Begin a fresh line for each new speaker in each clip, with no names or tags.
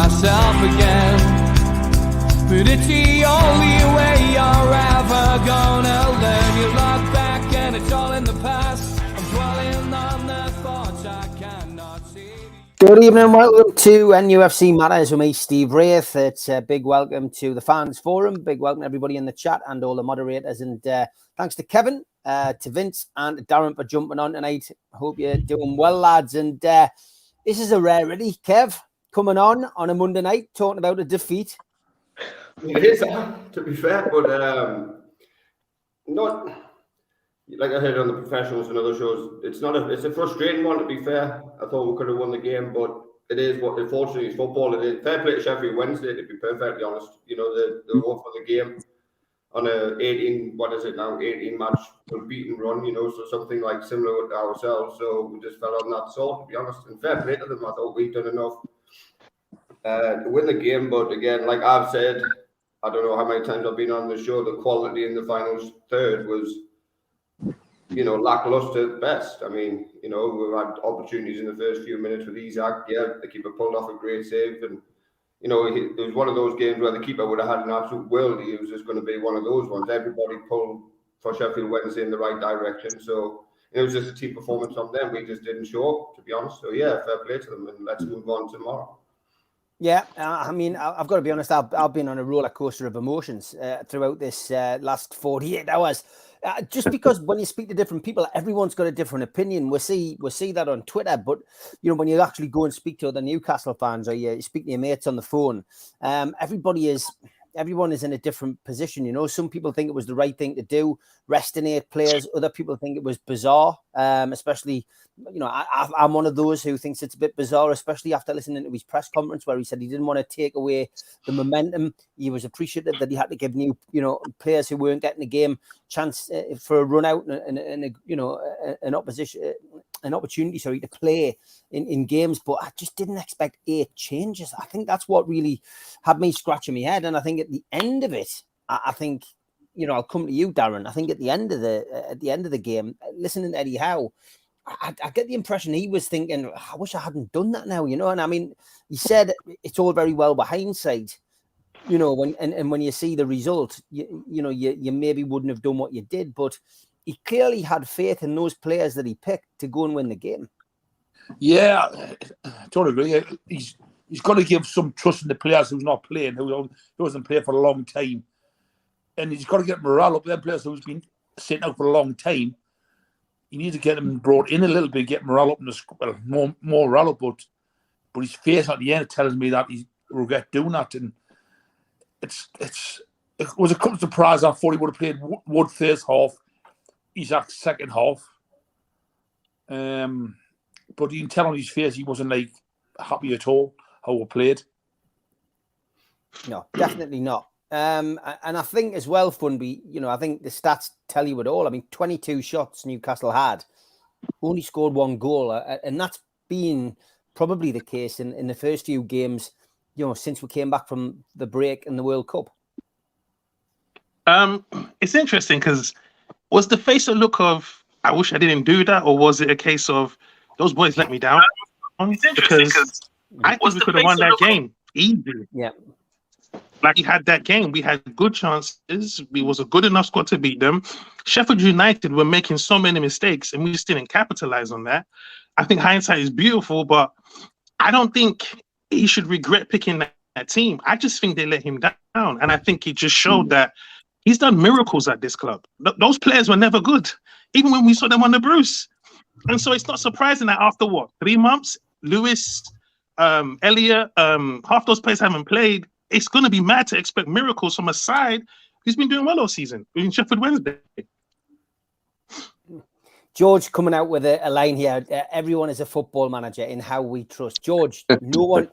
myself again. But it's the only way you're ever gonna learn. You look back and it's all in the past. I'm dwelling on the thoughts I cannot see.
Good evening and welcome to NUFC Matters with me, Steve Wraith. It's a big welcome to the fans forum. Big welcome to everybody in the chat and all the moderators. And thanks to Kevin, to Vince and Darren for jumping on tonight. Hope you're doing well, lads. And this is a rarity, Kev, coming on a Monday night, talking about a defeat.
It is, to be fair, but not like I heard on the professionals and other shows. It's a frustrating one, to be fair. I thought we could have won the game, but it is what, unfortunately, it's football. It is. Fair play to Sheffield Wednesday, to be perfectly honest. You know, they won for the game on a 18 match unbeaten run, you know, so something like similar to ourselves. So we just fell on that sword, to be honest. And fair play to them. I thought we'd done enough to win the game, but again, like I've said, I don't know how many times I've been on the show, the quality in the final third was, you know, lackluster at best. I mean, you know, we've had opportunities in the first few minutes with Isaac. Yeah, the keeper pulled off a great save, and you know, it was one of those games where the keeper would have had an absolute worldie. It was just going to be one of those ones. Everybody pulled for Sheffield Wednesday in the right direction, so it was just a team performance from them. We just didn't show up, to be honest. So yeah, fair play to them, and let's move on tomorrow.
Yeah, I mean, I've got to be honest, I've been on a roller coaster of emotions throughout this last 48 hours. Just because when you speak to different people, everyone's got a different opinion. We see that on Twitter, but you know, when you actually go and speak to other Newcastle fans or you speak to your mates on the phone, everyone is in a different position. You know, some people think it was the right thing to do, resting 8 players. Other people think it was bizarre, especially, you know, I'm one of those who thinks it's a bit bizarre, especially after listening to his press conference where he said he didn't want to take away the momentum. He was appreciative that he had to give new, you know, players who weren't getting the game chance for a run out and an opportunity, to play in games. But I just didn't expect 8 changes. I think that's what really had me scratching my head. And I think at the end of it, I think, you know, I'll come to you, Darren. I think at the end of the game, listening to Eddie Howe, I get the impression he was thinking, I wish I hadn't done that now, you know. And I mean, he said it's all very well with hindsight, you know, when you see the result, you maybe wouldn't have done what you did, but he clearly had faith in those players that he picked to go and win the game. Yeah,
I don't agree. He's got to give some trust in the players who's not playing, who hasn't played for a long time. And he's got to get morale up. Them players who's been sitting out for a long time, you need to get them brought in a little bit, get morale up in the more morale up. But his face at the end tells me that he regret doing that. And it was a couple of surprises. I thought he would have played Wood first half, Isaac second half. But you can tell on his face he wasn't like happy at all how we played.
No, definitely not. And I think as well, Funby, you know, I think the stats tell you it all. I mean, 22 shots Newcastle had, only scored 1 goal. And that's been probably the case in the first few games, you know, since we came back from the break in the World Cup.
It's interesting because was the face a look of, I wish I didn't do that? Or was it a case of, those boys let me down? It's interesting because I think we could have won that game easily.
Yeah.
Like we had that game, we had good chances. We was a good enough squad to beat them. Sheffield United were making so many mistakes, and we just didn't capitalize on that. I think hindsight is beautiful, but I don't think he should regret picking that team. I just think they let him down, and I think he just showed that he's done miracles at this club. Those players were never good, even when we saw them on the Bruce. And so it's not surprising that after 3 months, Lewis, Elliott, half those players haven't played. It's going to be mad to expect miracles from a side who's been doing well all season in Sheffield Wednesday.
George coming out with a line here. Everyone is a football manager in how we trust. George, no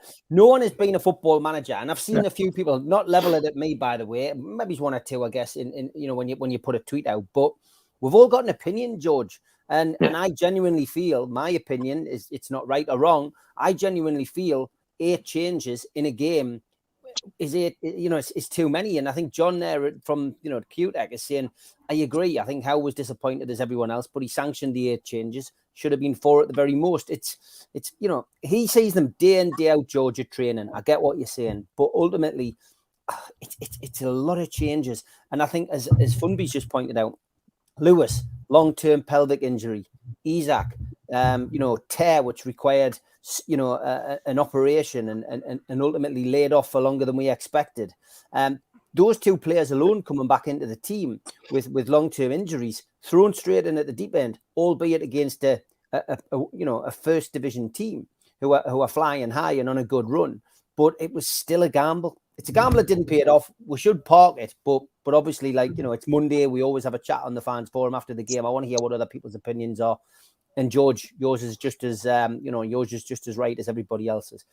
one has been a football manager, and I've seen a few people not level it at me, by the way. Maybe it's 1 or 2, I guess. In you know, when you put a tweet out, but we've all got an opinion, George, and I genuinely feel my opinion is it's not right or wrong. I genuinely feel 8 changes in a game is it, you know, it's too many. And I think John there from, you know, QTech is saying, I agree. I think Howe was disappointed as everyone else, but he sanctioned the 8 changes. Should have been 4 at the very most. It's you know, he sees them day in, day out, Georgia training. I get what you're saying, but ultimately, it's a lot of changes. And I think, as Funby's just pointed out, Lewis, long-term pelvic injury, Isaac, you know, tear, which required, you know, an operation and ultimately laid off for longer than we expected. Those 2 players alone coming back into the team with long-term injuries, thrown straight in at the deep end, albeit against a you know, a first division team who are flying high and on a good run. But it was still a gamble. It's a gamble that didn't pay it off. We should park it, but obviously, like, you know, it's Monday. We always have a chat on the fans forum after the game. I want to hear what other people's opinions are. And George, yours is just as you know, yours is just as right as everybody else's.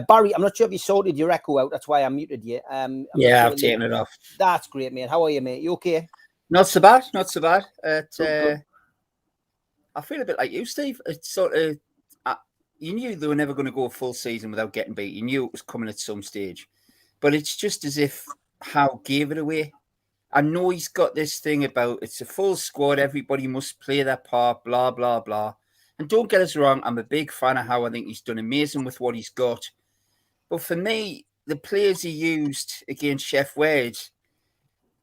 Barry, I'm not sure if you sorted your echo out. That's why I muted you.
Yeah, I've taken it off.
That's great, mate. How are you, mate? You okay?
Not so bad. Not so bad.
Good.
I feel a bit like you, Steve. It's sort of, you knew they were never going to go a full season without getting beat. You knew it was coming at some stage. But it's just as if Howe gave it away. I know he's got this thing about it's a full squad, everybody must play their part, blah, blah, blah. And don't get us wrong, I'm a big fan of Howe. I think he's done amazing with what he's got. But for me, the players he used against Chef Wedge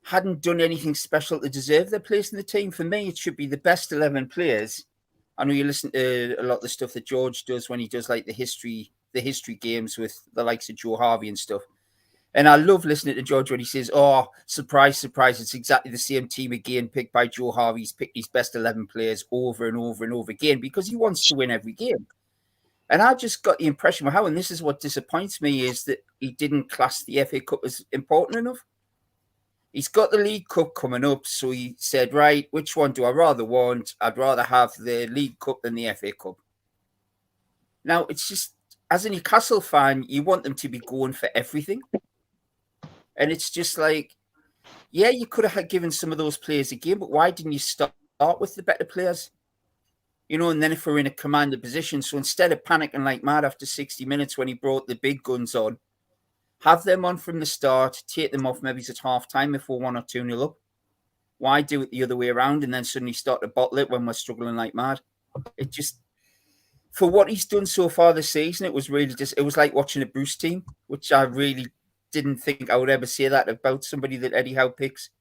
hadn't done anything special to deserve their place in the team. For me, it should be the best 11 players. I know you listen to a lot of the stuff that George does when he does like the history games with the likes of Joe Harvey and stuff. And I love listening to George when he says, oh, surprise, surprise, it's exactly the same team again, picked by Joe Harvey. He's picked his best 11 players over and over and over again because he wants to win every game. And I just got the impression with Howe, and this is what disappoints me, is that he didn't class the FA Cup as important enough. He's got the League Cup coming up, so he said, right, which one do I rather want? I'd rather have the League Cup than the FA Cup. Now, it's just, as a Newcastle fan, you want them to be going for everything. And it's just like, yeah, you could have given some of those players a game, but why didn't you start with the better players? You know, and then if we're in a commander position, so instead of panicking like mad after 60 minutes when he brought the big guns on, have them on from the start, take them off maybe at half time if we're 1 or 2-0 up. Why do it the other way around and then suddenly start to bottle it when we're struggling like mad? It just, for what he's done so far this season, it was really just, it was like watching a Bruce team, which I really didn't think I would ever say that about somebody that Eddie Howe picks.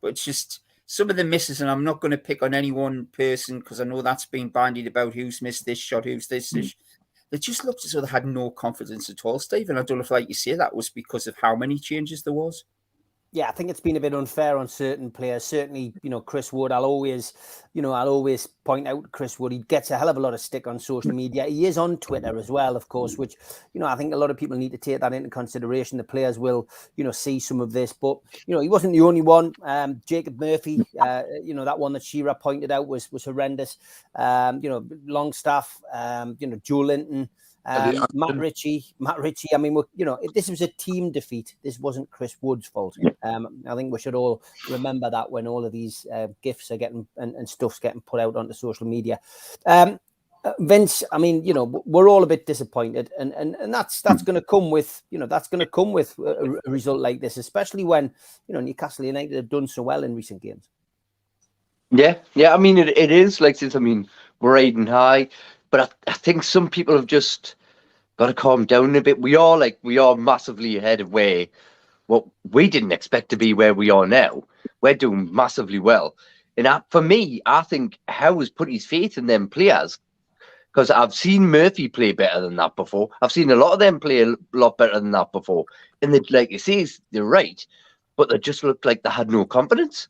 But it's just some of the misses, and I'm not going to pick on any one person because I know that's been bandied about who's missed this shot, who's this. It just looked as though they had no confidence at all, Steve. And I don't know if, like you say, that was because of how many changes there was.
Yeah, I think it's been a bit unfair on certain players. Certainly, you know, Chris Wood, I'll always point out Chris Wood. He gets a hell of a lot of stick on social media. He is on Twitter as well, of course, which, you know, I think a lot of people need to take that into consideration. The players will, you know, see some of this. But, you know, he wasn't the only one. Jacob Murphy, you know, that one that Shearer pointed out was horrendous. You know, Longstaff, you know, Joe Linton. Matt Ritchie. I mean, you know, this was a team defeat. This wasn't Chris Wood's fault. I think we should all remember that when all of these gifts are getting and stuff's getting put out onto social media. Vince, I mean, you know, we're all a bit disappointed, and that's going to come with, you know, a result like this, especially when, you know, Newcastle United have done so well in recent games.
Yeah. I mean, it is like this. I mean, we're riding high. But I think some people have just got to calm down a bit. We are massively ahead of what we didn't expect to be where we are now. We're doing massively well. And for me, I think Howe has put his faith in them players, because I've seen Murphy play better than that before. I've seen a lot of them play a lot better than that before. And like you say, they're right, but they just looked like they had no confidence.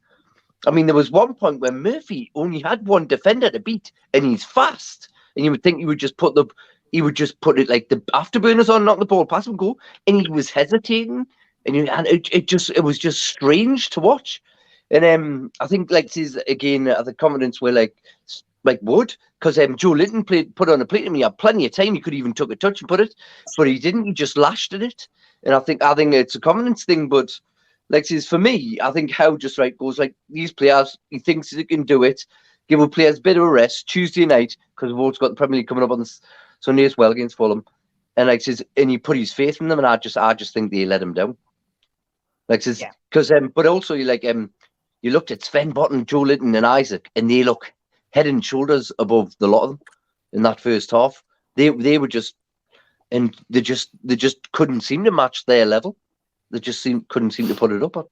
I mean, there was one point where Murphy only had one defender to beat, and he's fast. And you would think he would just put it like the afterburners on, knock the ball past him, go. And he was hesitating, and it was just strange to watch. And I think like this again, the confidence were like Wood, because Joe Linton put on a plate, and he had plenty of time. He could even took a touch and put it, but he didn't. He just lashed at it. And I think it's a confidence thing, but like this for me, I think Howe just goes like these players. He thinks he can do it. Give our players a bit of a rest Tuesday night, because we've also got the Premier League coming up on Sunday as well against Fulham. and like says, and he put his faith in them, and I just think they let him down. Like says, because but also you you looked at Sven Botten, Joe Linton, and Isaac, and they look head and shoulders above the lot of them in that first half. They were just, and they just couldn't seem to match their level. They just couldn't seem to put it up. I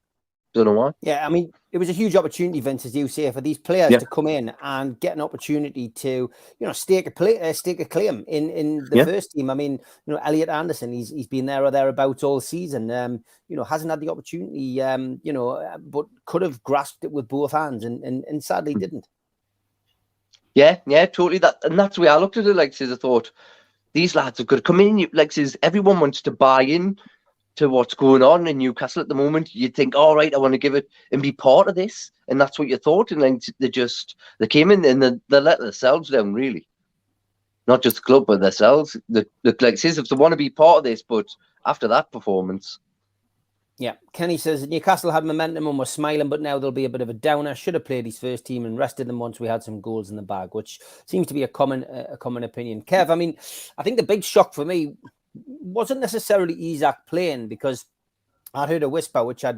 don't know why.
Yeah, I mean, it was a huge opportunity, Vince, as you say, for these players to come in and get an opportunity to, stake a claim in the first team. I mean, Elliot Anderson, he's been there or thereabouts all season. Hasn't had the opportunity, but could have grasped it with both hands, and sadly didn't.
Yeah, totally. That's the way I looked at it. Like, says I thought these lads have got to come in. Like, says everyone wants to buy in to what's going on in Newcastle at the moment. You'd think, all right, I want to give it and be part of this, and that's what you thought. And then they came in and they let themselves down, really. Not just the club, but themselves. Like says, if they want to be part of this, but after that performance.
Yeah, Kenny says Newcastle had momentum and were smiling, but now there'll be a bit of a downer. Should have played his first team and rested them once we had some goals in the bag, which seems to be a common opinion. Kev, I mean, I think the big shock for me wasn't necessarily Isak playing, because I heard a whisper, which I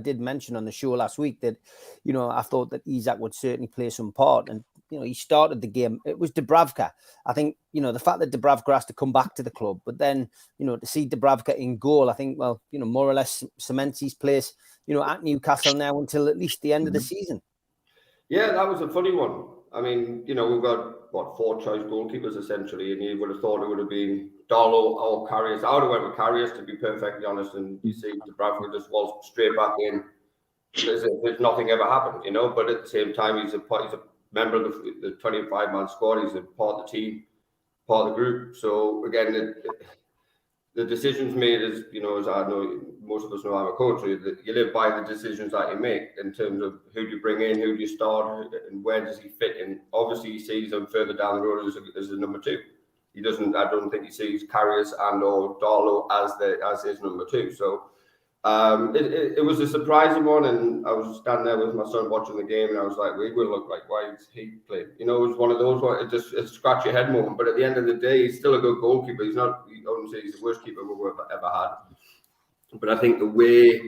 did mention on the show last week, that I thought that Isak would certainly play some part, and he started the game. It was Dubravka. I think the fact that Dubravka has to come back to the club, but then to see Dubravka in goal, I think more or less cements his place at Newcastle now until at least the end of the season.
Yeah, that was a funny one. I mean, we've got 4 choice goalkeepers essentially, and you would have thought it would have been Darlow or Karius. I would have went with Karius, to be perfectly honest, and you see Dubravka just waltz straight back in as if nothing ever happened, But at the same time, he's a member of the 25-man squad. He's a part of the team, part of the group. So again, the decisions made as as I know most of us know, I'm a coach. You live by the decisions that you make in terms of who do you bring in, who do you start, and where does he fit in. Obviously, he sees him further down the road as a number 2. He doesn't. I don't think he sees Karius and or Darlow as his number 2. So it was a surprising one, and I was standing there with my son watching the game, and I was like, "We will look like why is he playing?" It was one of those where it scratch your head moment. But at the end of the day, he's still a good goalkeeper. He's not. I wouldn't say he's the worst keeper we've ever had. But I think the way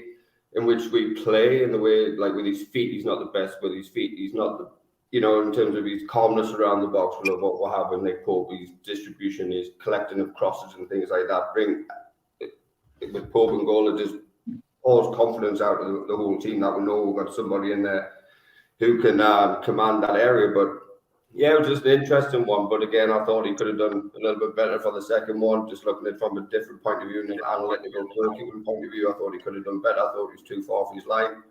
in which we play and the way, like with his feet, he's not the best. With his feet, he's not the. In terms of his calmness around the box, what we'll have with Nick Pope, his distribution, his collecting of crosses and things like that. With Pope and goal, it just pours confidence out of the whole team that we know we've got somebody in there who can command that area. But yeah, it was just an interesting one. But again, I thought he could have done a little bit better for the second one, just looking at it from a different point of view, an analytical goalkeeping point of view. I thought he could have done better. I thought he was too far off his line.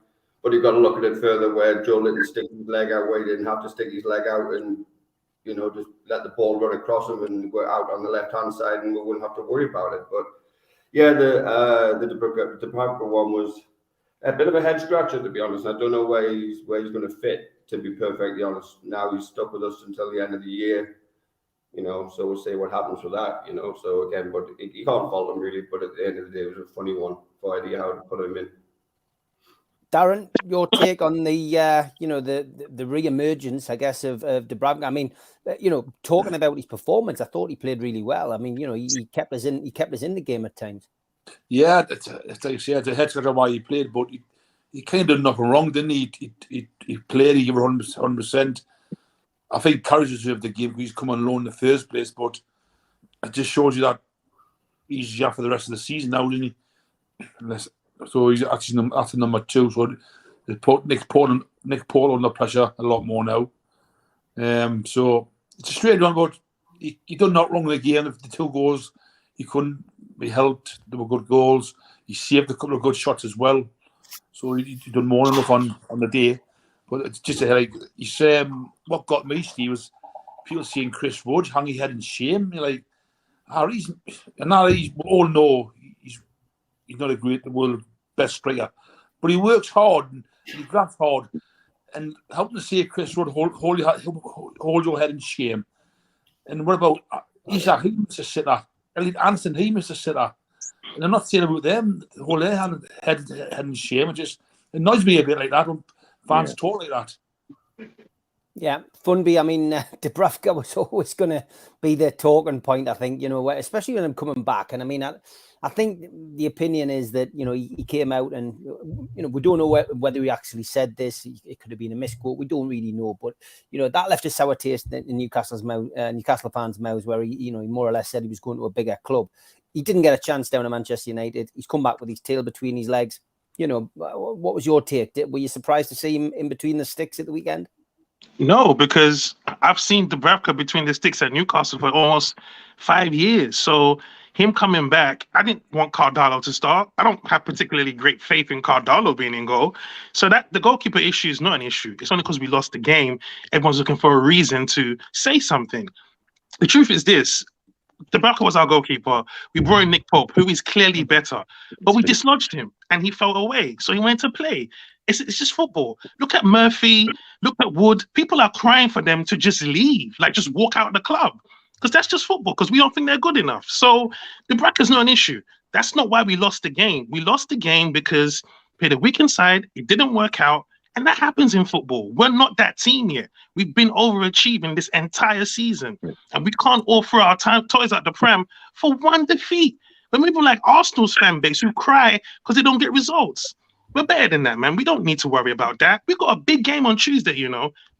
But you've got to look at it further where Joe Linton stick his leg out, where he didn't have to stick his leg out and, just let the ball run across him and go out on the left-hand side and we wouldn't have to worry about it. But yeah, the Dubravka one was a bit of a head scratcher, to be honest. I don't know where he's going to fit, to be perfectly honest. Now he's stuck with us until the end of the year, so we'll see what happens with that, So again, but you can't fault him really, but at the end of the day, it was a funny one for idea how to put him in.
Darren, your take on the the re-emergence, I guess, of Dubravka. I mean, talking about his performance, I thought he played really well. I mean, he kept us in the game at times.
Yeah, it's like you say, it's a head scratcher why he played, but he kind of did nothing wrong, didn't he? He played, he gave 100%. I think Karius deserved the game. He's come on loan in the first place, but it just shows you that he's for the rest of the season now, isn't he? So he's actually after number 2. So they put Nick Paul under pressure a lot more now. So it's a straight one, but he done not wrong in the game. The 2 goals, he couldn't be helped. They were good goals. He saved a couple of good shots as well. So he done more than enough on the day. But it's just like he's what got me, Steve, was people seeing Chris Wood hang his head in shame. You're like, we all know he's not the world best striker, but he works hard and he grabs hard. And helping to see Chris Wood hold your head in shame. And what about Isak? He must have sit there. Elliot Anderson, he must have sit there. And I'm not saying about them, hold their head in shame. It just annoys me a bit like that when fans talk like that.
Yeah, Funby. I mean, Dubravka was always going to be the talking point, I think, especially when I'm coming back. And I mean, I think the opinion is that, he came out and, we don't know whether he actually said this. It could have been a misquote. We don't really know. But, that left a sour taste in Newcastle fans' mouths where he more or less said he was going to a bigger club. He didn't get a chance down at Manchester United. He's come back with his tail between his legs. What was your take? Were you surprised to see him in between the sticks at the weekend?
No, because I've seen Dubravka between the sticks at Newcastle for almost 5 years. So him coming back, I didn't want Cardallo to start. I don't have particularly great faith in Cardallo being in goal. So that the goalkeeper issue is not an issue. It's only because we lost the game. Everyone's looking for a reason to say something. The truth is this. Dubravka was our goalkeeper. We brought in Nick Pope, who is clearly better. But we dislodged him and he fell away. So he went to play. It's just football. Look at Murphy. Look at Wood. People are crying for them to just leave, like just walk out of the club. Because that's just football, because we don't think they're good enough. So Dubravka's not an issue. That's not why we lost the game. We lost the game because we had a weak inside. It didn't work out. And that happens in football. We're not that team yet. We've been overachieving this entire season. And we can't all throw our toys at the pram for one defeat. When people like Arsenal's fan base who cry because they don't get results. We're better than that, man. We don't need to worry about that. We've got a big game on Tuesday,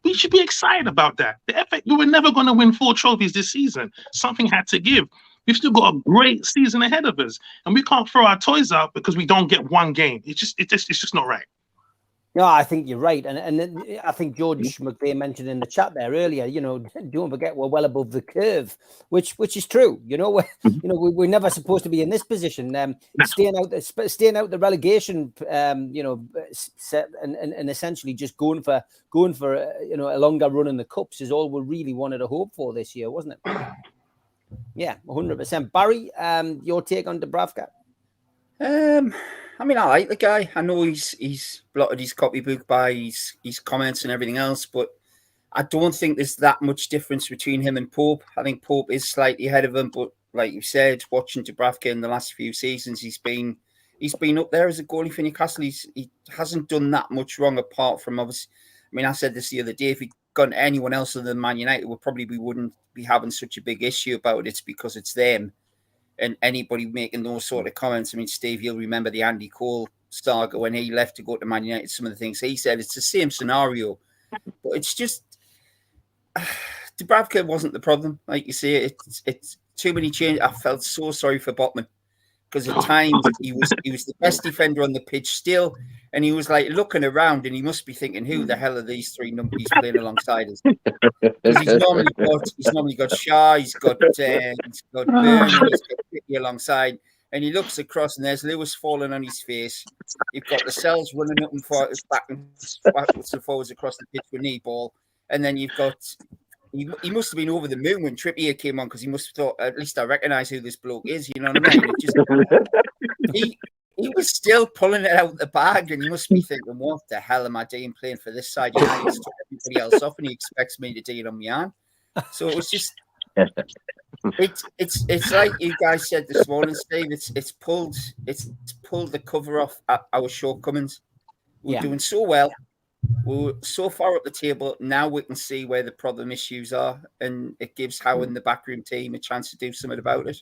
We should be excited about that. We were never going to win 4 trophies this season. Something had to give. We've still got a great season ahead of us. And we can't throw our toys out because we don't get one game. It's just not right.
No, I think you're right, and I think George McVeigh mentioned in the chat there earlier. Don't forget we're well above the curve, which is true. We're never supposed to be in this position. Staying out the relegation, set and essentially just going for a longer run in the cups is all we really wanted to hope for this year, wasn't it? Yeah, 100%. Barry, your take on Dubravka?
I mean, I like the guy. I know he's blotted his copybook by his comments and everything else, but I don't think there's that much difference between him and Pope. I think Pope is slightly ahead of him, but like you said, watching Dubravka in the last few seasons, he's been up there as a goalie for Newcastle. He hasn't done that much wrong apart from obviously. I mean, I said this the other day. If he'd gone anyone else other than Man United, we wouldn't be having such a big issue about it. It's because it's them. And anybody making those sort of comments, I mean, Steve, you'll remember the Andy Cole saga when he left to go to Man United. Some of the things he said, it's the same scenario, but it's just Dubravka wasn't the problem. Like you say, it's too many changes. I felt so sorry for Botman because at times he was the best defender on the pitch still, and he was like looking around, and he must be thinking, "Who the hell are these 3 numbers playing alongside us?" Because he's normally got Shaw, he's got Byrne, he's got Picky alongside, and he looks across, and there's Lewis falling on his face. You've got the Cells running up and backwards and forwards across the pitch with knee ball, and then you've got. He must have been over the moon when Trippier came on because he must have thought, at least I recognise who this bloke is. You know what I mean? He was still pulling it out the bag, and he must be thinking, "What the hell am I doing playing for this side? He's took everybody else off, and he expects me to do it on my own." So it was just, it's like you guys said this morning, Steve. It's pulled the cover off at our shortcomings. We're doing so well. We're so far up the table. Now we can see where the problem issues are, and it gives Howe and the backroom team a chance to do something about it.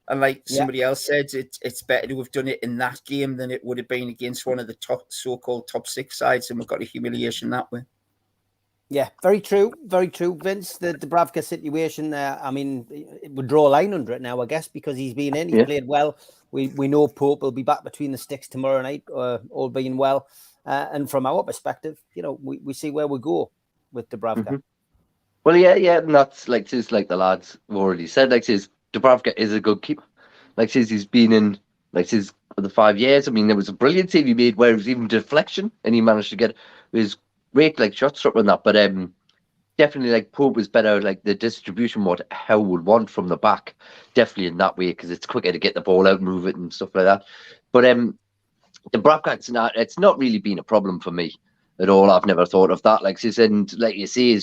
And like somebody else said, it's better to have done it in that game than it would have been against one of the so-called top 6 sides, and we've got a humiliation that way. Yeah,
very true, Vince. The Dubravka situation, I mean, it would draw a line under it now, I guess, because he's been in, he played well. We know Pope will be back between the sticks tomorrow night, all being well. And from our perspective, we see where we go with Dubravka.
Mm-hmm. Well, yeah, and that's like the lads have already said. Like, Dubravka is a good keeper. Like, he's been in for the 5 years. I mean, there was a brilliant save he made where it was even deflection, and he managed to get his great shot stop on that. But definitely, Pope was better. Like, the distribution, what Howe would want from the back, definitely in that way, because it's quicker to get the ball out, move it, and stuff like that. But Dubravka, it's not really been a problem for me at all. I've never thought of that. Like you say,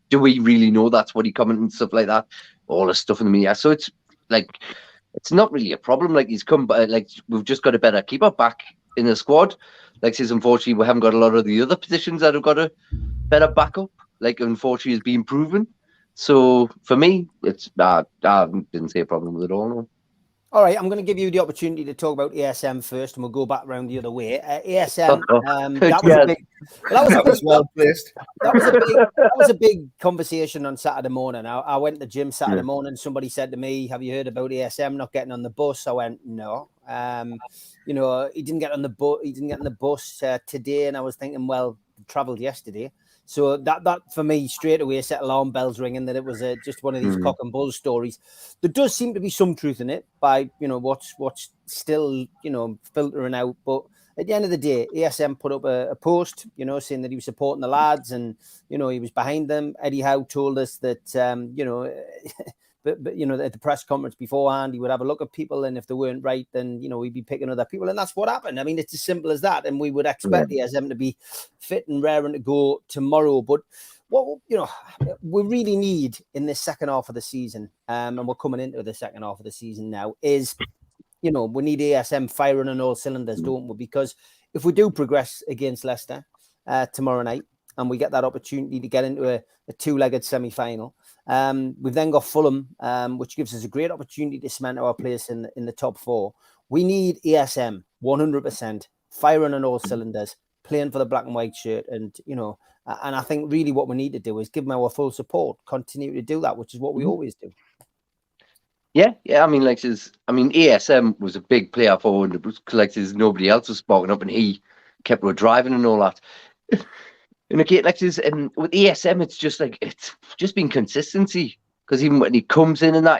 do we really know that's what he commented and stuff like that? All the stuff in the media. So it's not really a problem. Like, he's come, we've just got a better keeper back in the squad. Unfortunately, we haven't got a lot of the other positions that have got a better backup. like unfortunately has been proven. So for me, it's I didn't see a problem with it all. No.
All right, I'm going to give you the opportunity to talk about ASM first, and we'll go back around the other way. ASM, that was a big. Well, that was
well placed.
That was a big conversation on Saturday morning. I went to the gym Saturday morning. Somebody said to me, "Have you heard about ASM not getting on the bus?" I went, "No." You know, he didn't get on the bus. He didn't get on the bus today, and I was thinking, well, he travelled yesterday. So that for me straight away set alarm bells ringing that it was just one of these cock and bull stories. There does seem to be some truth in it by what's still filtering out. But at the end of the day, ASM put up a post saying that he was supporting the lads and he was behind them. Eddie Howe told us that But at the press conference beforehand, he would have a look at people, and if they weren't right, then we'd be picking other people, and that's what happened. I mean, it's as simple as that, and we would expect the ASM to be fit and raring to go tomorrow. But what we really need in this second half of the season, and we're coming into the second half of the season now, is we need ASM firing on all cylinders, don't we? Because if we do progress against Leicester tomorrow night, and we get that opportunity to get into a two-legged semi-final. We've then got Fulham, which gives us a great opportunity to cement our place in the top four. We need ASM 100% firing on all cylinders, playing for the black and white shirt, and and I think really what we need to do is give them our full support, continue to do that, which is what we always do.
Yeah. I mean, ASM was a big player for nobody else was sparking up, and he kept driving and all that. And again, with ASM, it's just been consistency, because even when he comes in and that,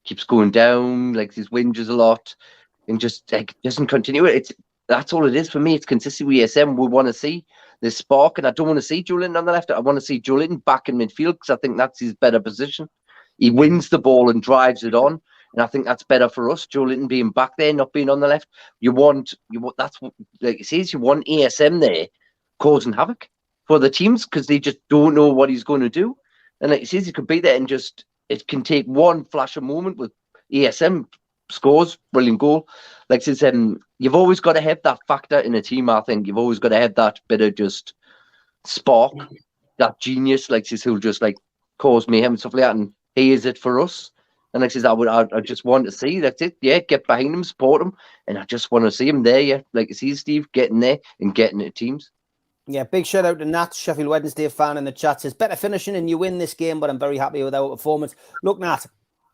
keeps going down, his whinges a lot, and just doesn't continue it. That's all it is for me. It's consistency with ASM. We want to see the spark, and I don't want to see Joelinton on the left. I want to see Joelinton back in midfield, because I think that's his better position. He wins the ball and drives it on, and I think that's better for us. Joelinton being back there, not being on the left. You want that's what it says. You want ASM there, causing havoc for the teams, because they just don't know what he's going to do. And like he says, he could be there and it can take one flash of moment with ASM scores, brilliant goal. Like I said, you've always got to have that factor in a team. I think you've always got to have that bit of just spark, that genius, who'll just cause mayhem and stuff like that. And he is it for us. And like I said, I just want to see, that's it. Yeah, get behind him, support him. And I just want to see him there. Yeah, like you see, Steve, getting there and getting it teams.
Yeah, big shout out to Nat, Sheffield Wednesday fan in the chat, says, better finishing and you win this game, but I'm very happy with our performance. Look, Nat,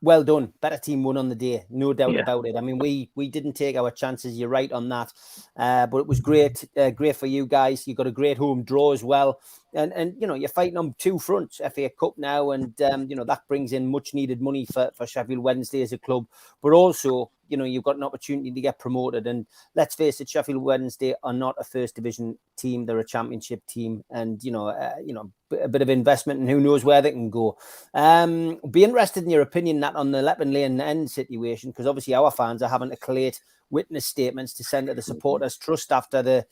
well done. Better team won on the day, no doubt about it. I mean, we didn't take our chances. You're right on that. But it was great for you guys. You got a great home draw as well. And you're fighting on two fronts, FA Cup now, and that brings in much needed money for Sheffield Wednesday as a club. But also, you've got an opportunity to get promoted. And let's face it, Sheffield Wednesday are not a first division team; they're a championship team. And a bit of investment, and who knows where they can go. Be interested in your opinion, Nat, on the Leppin Lane end situation, because obviously our fans are having to collate witness statements to send to the supporters trust after the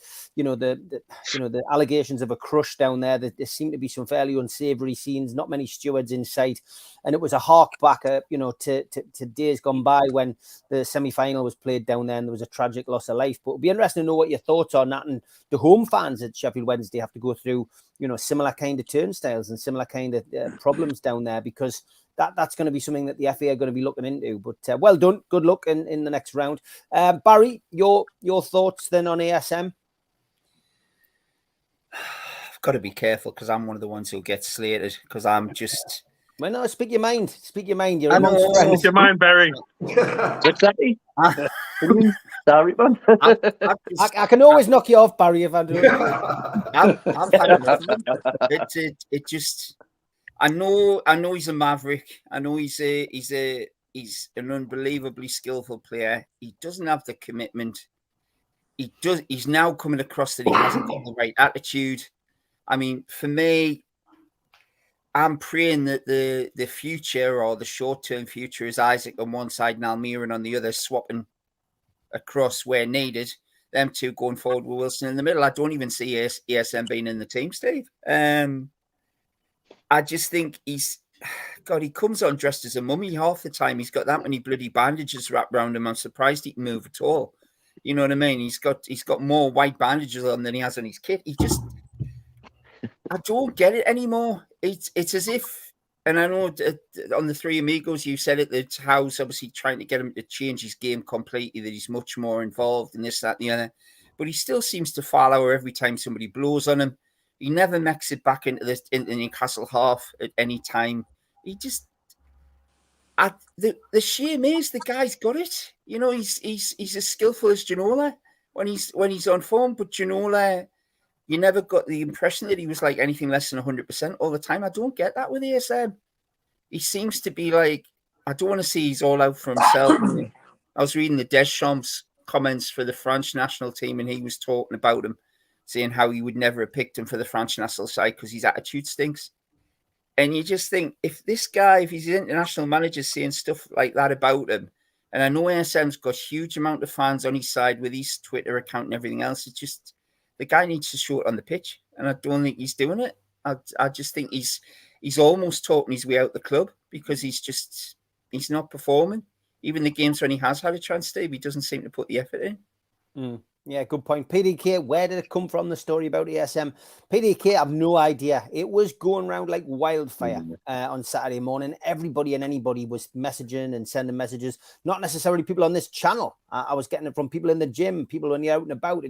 allegations of a crush down there. That there seem to be some fairly unsavoury scenes, not many stewards in sight, and it was a hark back to days gone by when the semi-final was played down there and there was a tragic loss of life. But it'll be interesting to know what your thoughts are on that, and the home fans at Sheffield Wednesday have to go through similar kind of turnstiles and similar kind of problems down there, because that's going to be something that the FA are going to be looking into. But well done. Good luck in the next round. Barry, your thoughts then on ASM?
I've got to be careful, because I'm one of the ones who gets slated, because I'm just...
Well, no, speak your mind. Speak your mind. You're
amongst friends. Speak your mind, Barry.
Exactly. Sorry, man.
I can always knock you off, Barry, if I do.
I'm kind it just... I know he's a maverick. I know he's an unbelievably skillful player. He doesn't have the commitment. He's now coming across that he hasn't got the right attitude. I mean, for me, I'm praying that the future, or the short-term future, is Isaac on one side and Almiron on the other, swapping across where needed. Them two going forward with Wilson in the middle. I don't even see ASM being in the team, Steve. I just think he comes on dressed as a mummy half the time. He's got that many bloody bandages wrapped around him. I'm surprised he can move at all. You know what I mean? He's got more white bandages on than he has on his kit. I don't get it anymore. It's as if, and I know on the Three Amigos you said it, that Howe's obviously trying to get him to change his game completely, that he's much more involved in this, that, and the other. But he still seems to follow every time somebody blows on him. He never makes it back into the Newcastle half at any time. He just, the shame is the guy's got it. You know, he's as skillful as Ginola when he's on form, but Ginola, you never got the impression that he was like anything less than 100% all the time. I don't get that with ASM. He seems to be like, I don't want to see he's all out for himself. I was reading the Deschamps comments for the French national team, and he was talking about him, saying how he would never have picked him for the French national side because his attitude stinks. And you just think, if this guy, if he's an international manager saying stuff like that about him, and I know ASM's got a huge amount of fans on his side with his Twitter account and everything else, it's just, the guy needs to show it on the pitch. And I don't think he's doing it. I just think he's almost talking his way out the club because he's not performing. Even the games when he has had a chance to, he doesn't seem to put the effort in.
Yeah, good point. PDK, where did it come from, the story about ESM? PDK, I have no idea. It was going around like wildfire on Saturday morning. Everybody and anybody was messaging and sending messages. Not necessarily people on this channel. I was getting it from people in the gym, people when you're out and about.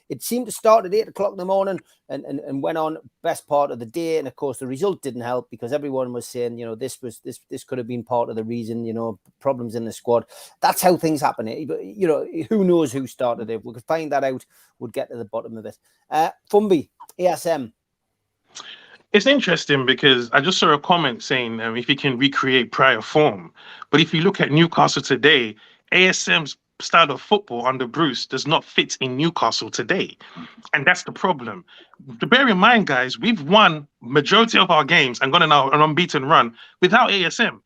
It seemed to start at 8 o'clock in the morning and went on best part of the day. And of course, the result didn't help because everyone was saying, you know, this could have been part of the reason, you know, problems in the squad. That's how things happen. You know, who knows who started it? We could find that out. We'll get to the bottom of it. Fumby, ASM.
It's interesting because I just saw a comment saying if he can recreate prior form. But if you look at Newcastle today, ASM's style of football under Bruce does not fit in Newcastle today. And that's the problem. To bear in mind, guys, we've won majority of our games and gone on an unbeaten run without ASM.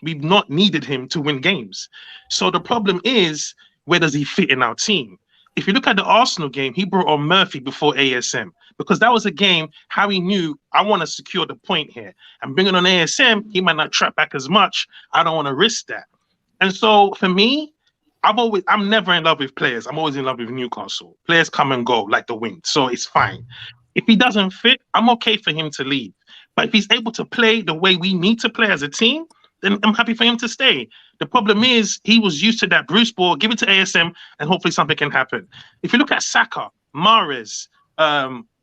We've not needed him to win games. So the problem is, where does he fit in our team? If you look at the Arsenal game, he brought on Murphy before ASM because that was a game how he knew, I want to secure the point here. And bringing on ASM, he might not trap back as much. I don't want to risk that. And so for me, I'm never in love with players. I'm always in love with Newcastle. Players come and go like the wind, so it's fine. If he doesn't fit, I'm okay for him to leave. But if he's able to play the way we need to play as a team, then I'm happy for him to stay. The problem is he was used to that Bruce ball, give it to ASM, and hopefully something can happen. If you look at Saka, Mahrez,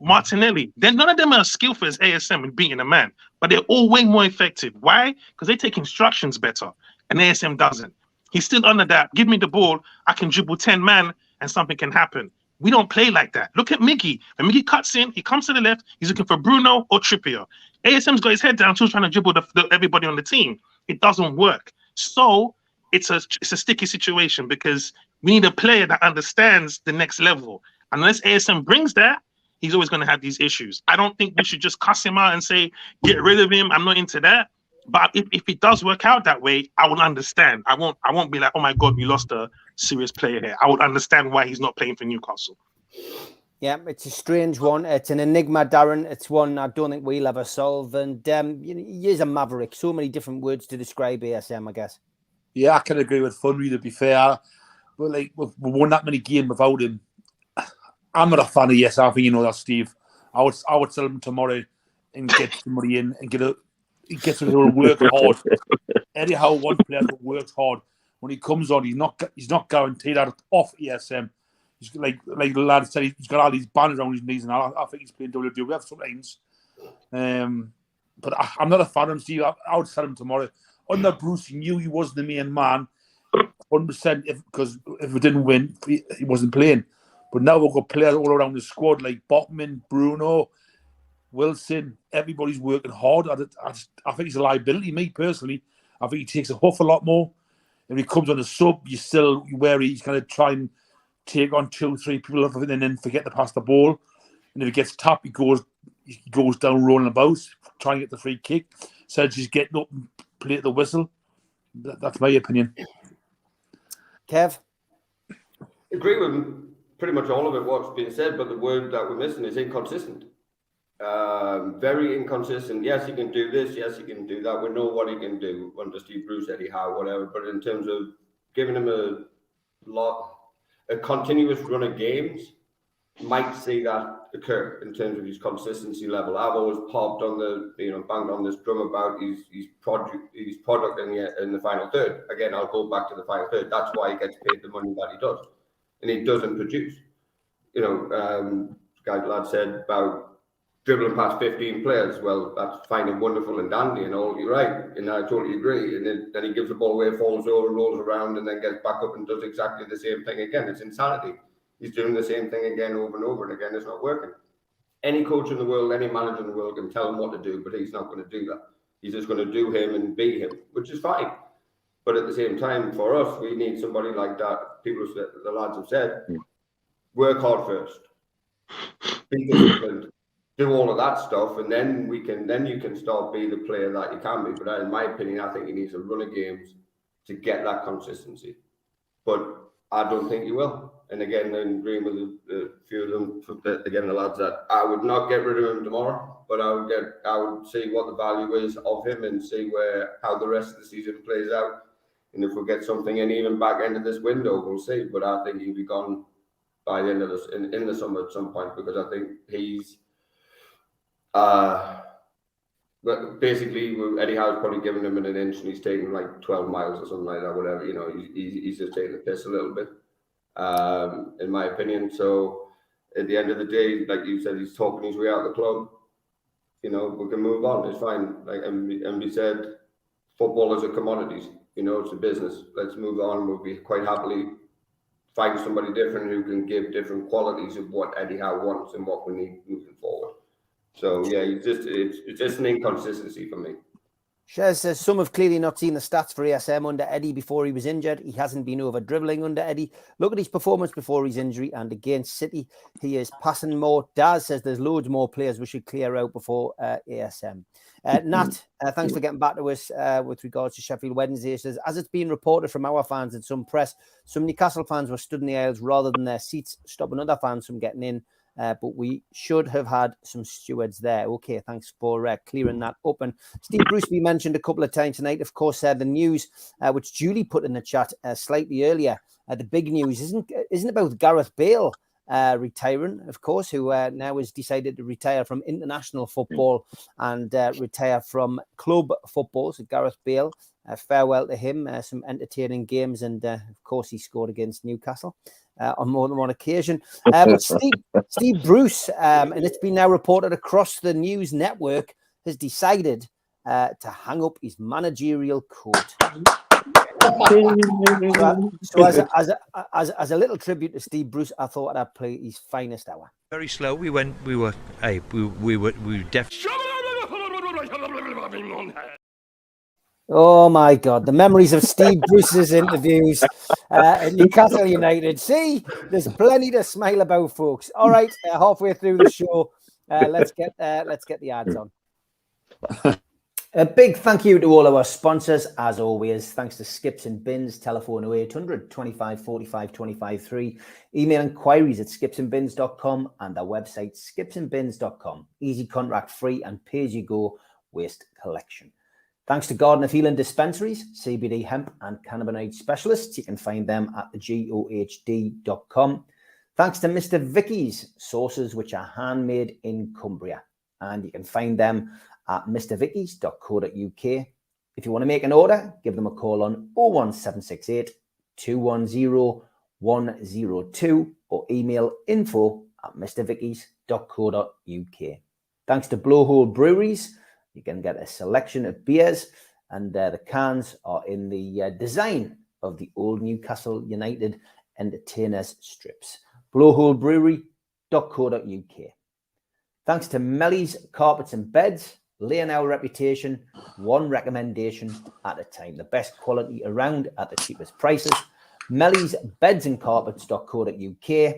Martinelli, then none of them are as skillful as ASM in beating a man, but they're all way more effective. Why? Because they take instructions better, and ASM doesn't. He's still under that. Give me the ball, I can dribble 10 man, and something can happen. We don't play like that. Look at Miggy. When Miggy cuts in, he comes to the left, he's looking for Bruno or Trippier. ASM's got his head down, still trying to dribble everybody on the team. It doesn't work. So it's a sticky situation because we need a player that understands the next level. Unless ASM brings that, he's always going to have these issues. I don't think we should just cuss him out and say, get rid of him. I'm not into that. But if it does work out that way, I will understand. I won't be like, oh my God, we lost a serious player here. I would understand why he's not playing for Newcastle.
Yeah, it's a strange one. It's an enigma, Darren. It's one I don't think we'll ever solve. And he is a maverick. So many different words to describe ASM, I guess.
Yeah, I can agree with Funry, to be fair. But like, we've won that many games without him. I'm not a fan of I think you know that, Steve. I would sell him tomorrow and get somebody in and get somebody who will work hard. Anyhow, one player that works hard. When he comes on, he's not guaranteed out off ESM. He's like the lad said, he's got all these bands around his knees, and I think he's playing WWF sometimes. But I'm not a fan of him, Steve. I would sell him tomorrow. Under Bruce, he knew he wasn't the main man, 100%. Because if we didn't win, he wasn't playing. But now we've got players all around the squad like Botman, Bruno, Wilson. Everybody's working hard. I think he's a liability. Me personally, I think he takes a huff a lot more. If he comes on a sub, you're still wary. He's going to try and take on 2-3 people and then forget to pass the ball. And if he gets tapped, he goes down rolling about, trying to get the free kick. So just getting up and play the whistle. That's my opinion.
Kev?
I agree with pretty much all of it, what's been said, but the word that we're missing is inconsistent. Very inconsistent. Yes, he can do this. Yes, he can do that. We know what he can do under Steve Bruce, Eddie Howe, whatever. But in terms of giving him a continuous run of games, might see that occur in terms of his consistency level. I've always popped on banged on this drum about his product in the final third. Again, I'll go back to the final third. That's why he gets paid the money that he does, and he doesn't produce. Lad said about dribbling past 15 players. Well, that's fine and wonderful and dandy and all. You're right, and I totally agree. And then he gives the ball away, falls over, rolls around, and then gets back up and does exactly the same thing again. It's insanity. He's doing the same thing again over and over and again. It's not working. Any coach in the world, any manager in the world can tell him what to do, but he's not going to do that. He's just going to do him and be him, which is fine. But at the same time, for us, we need somebody like that. The lads have said, work hard first, be disciplined, do all of that stuff, and then you can start being the player that you can be. But in my opinion, I think he needs a run of games to get that consistency. But I don't think he will. And again, I'm agreeing with a few of them. Again, the lads that I would not get rid of him tomorrow, but I would see what the value is of him and see how the rest of the season plays out. And if we get something in even back end of this window, we'll see. But I think he'll be gone by the end of this in the summer at some point, because I think he's basically Eddie Howe's probably given him an inch and he's taking like 12 miles or something like that, whatever. He's just taking the piss a little bit, in my opinion. So at the end of the day, like you said, he's talking his way out of the club. We can move on. It's fine. Like MB said, football is a commodities. It's a business. Let's move on. We'll be quite happily find somebody different who can give different qualities of what Eddie Howe wants and what we need moving forward. So yeah, it's just an inconsistency for me.
Shez says some have clearly not seen the stats for ASM under Eddie before he was injured. He hasn't been over dribbling under Eddie. Look at his performance before his injury and against City. He is passing more. Daz says there's loads more players we should clear out before ASM. Nat, thanks for getting back to us with regards to Sheffield Wednesday. He says, as it's been reported from our fans and some press, some Newcastle fans were stood in the aisles rather than their seats, stopping other fans from getting in. But we should have had some stewards there. Okay, thanks for clearing that up. And Steve Bruce, we mentioned a couple of times tonight, of course, the news which Julie put in the chat slightly earlier. The big news isn't about Gareth Bale retiring, of course, who now has decided to retire from international football and retire from club football. So Gareth Bale, farewell to him. Some entertaining games, and of course, he scored against Newcastle on more than one occasion. But Steve Bruce, and it's been now reported across the news network, has decided to hang up his managerial coat. So as a little tribute to Steve Bruce, I thought I'd play his finest hour.
Very slow. We were definitely.
Oh my God, the memories of Steve Bruce's interviews at Newcastle United. See, there's plenty to smile about, folks. All right, halfway through the show, let's get the ads on. A big thank you to all our sponsors, as always. Thanks to Skips and Bins, telephone 0800 25 45 25 3, email inquiries at skipsandbins.com, and our website skipsandbins.com. Easy, contract free, and pay-as-you-go waste collection. Thanks to Garden of Healing Dispensaries, CBD hemp and cannabinoid specialists. You can find them at thegohd.com. Thanks to Mr. Vicky's sauces, which are handmade in Cumbria, and you can find them at mrvickys.co.uk. If you want to make an order, give them a call on 01768 210 102 or email info@mrvickys.co.uk. Thanks to Blowhole Breweries. You can get a selection of beers, and the cans are in the design of the old Newcastle United entertainers strips. Blowholebrewery.co.uk. Thanks to Melly's Carpets and Beds, laying our reputation one recommendation at a time. The best quality around at the cheapest prices. Melly's Beds and Carpets.co.uk.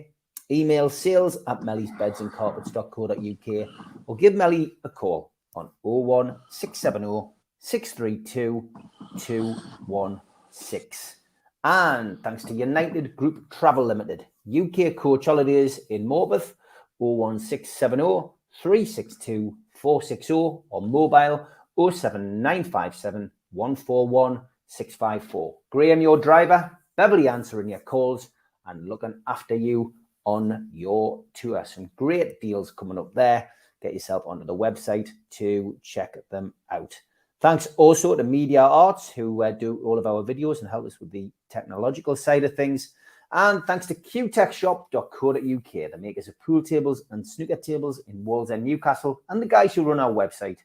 Email sales@mellysbedsandcarpets.co.uk or give Melly a call on 01670 632 216. And thanks to United Group Travel Limited, UK coach holidays in Morpeth, 01670 362 460 or mobile 07957 141 654. Graham, your driver, Beverly answering your calls and looking after you on your tour. Some great deals coming up there. Get yourself onto the website to check them out. Thanks also to Media Arts, who do all of our videos and help us with the technological side of things. And thanks to qtechshop.co.uk, the makers of pool tables and snooker tables in Wallsend, Newcastle, and the guys who run our website,